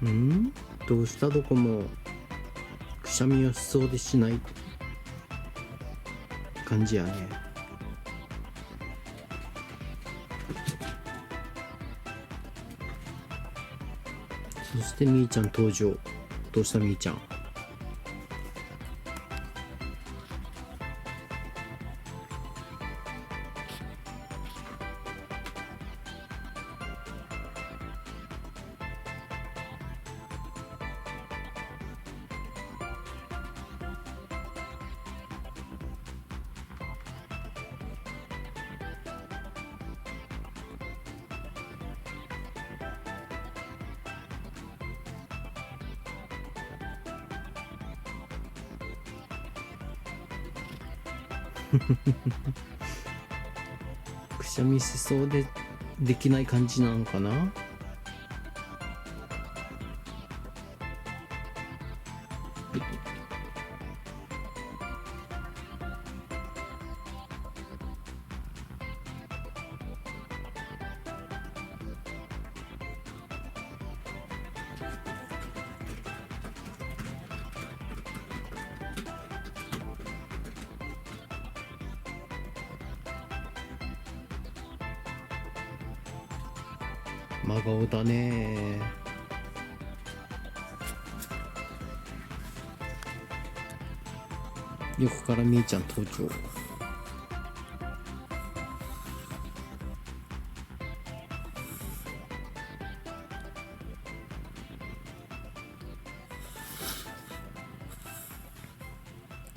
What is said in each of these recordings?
んどうしたどこもくしゃみをしそうでしない感じやね。そしてみーちゃん登場。どうしたみーちゃん。くしゃみしそうでできない感じなのかな。真顔だね。横からみーちゃん登場。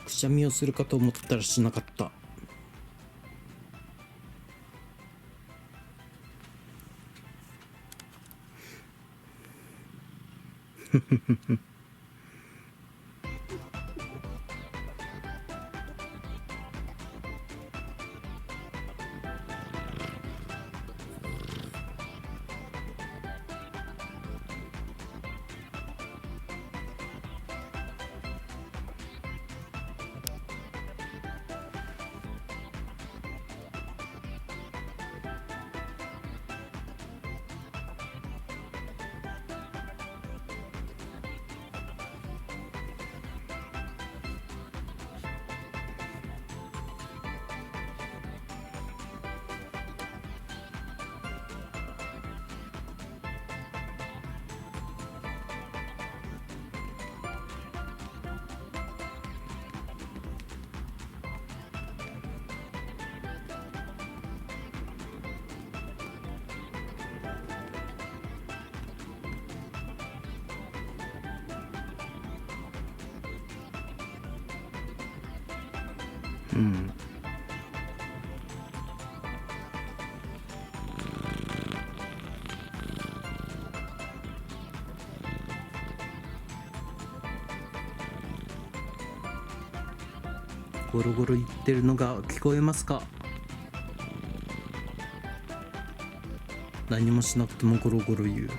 くしゃみをするかと思ったらしなかった。うん。ゴロゴロ言ってるのが聞こえますか。何もしなくてもゴロゴロ言う。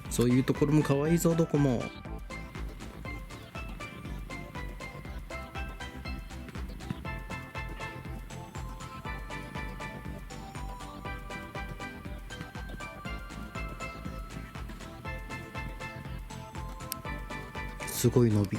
そういうところも可愛いぞどこも。すごい伸び。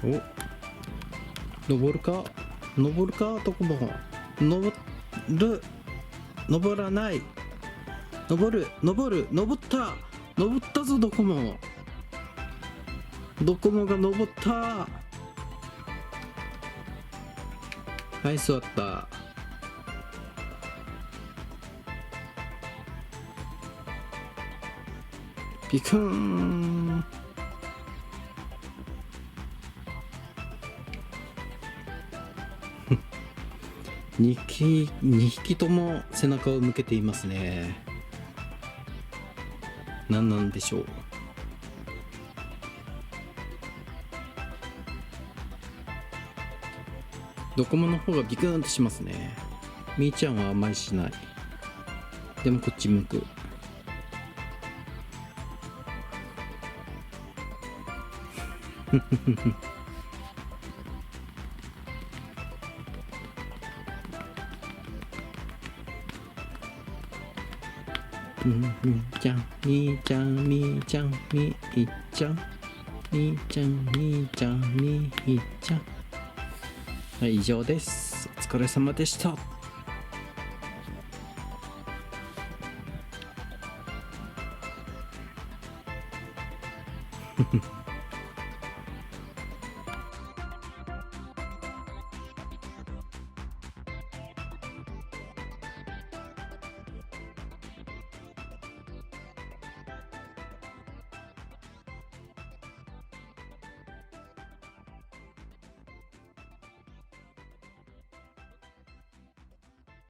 お、登るか登るかどこも。登る。登らない。登る登る登った。登ったぞどこも。ドコモが登った。はい座った。ビクーン。2匹とも背中を向けていますね。何なんでしょう。ドコモの方がビクーンとしますね。みーちゃんはあんまりしない。でもこっち向く。みーちゃん、みーちゃん、みーちゃん、みーちゃん、みーちゃん、みーちゃん、みーちゃん。はい、以上です。お疲れ様でした。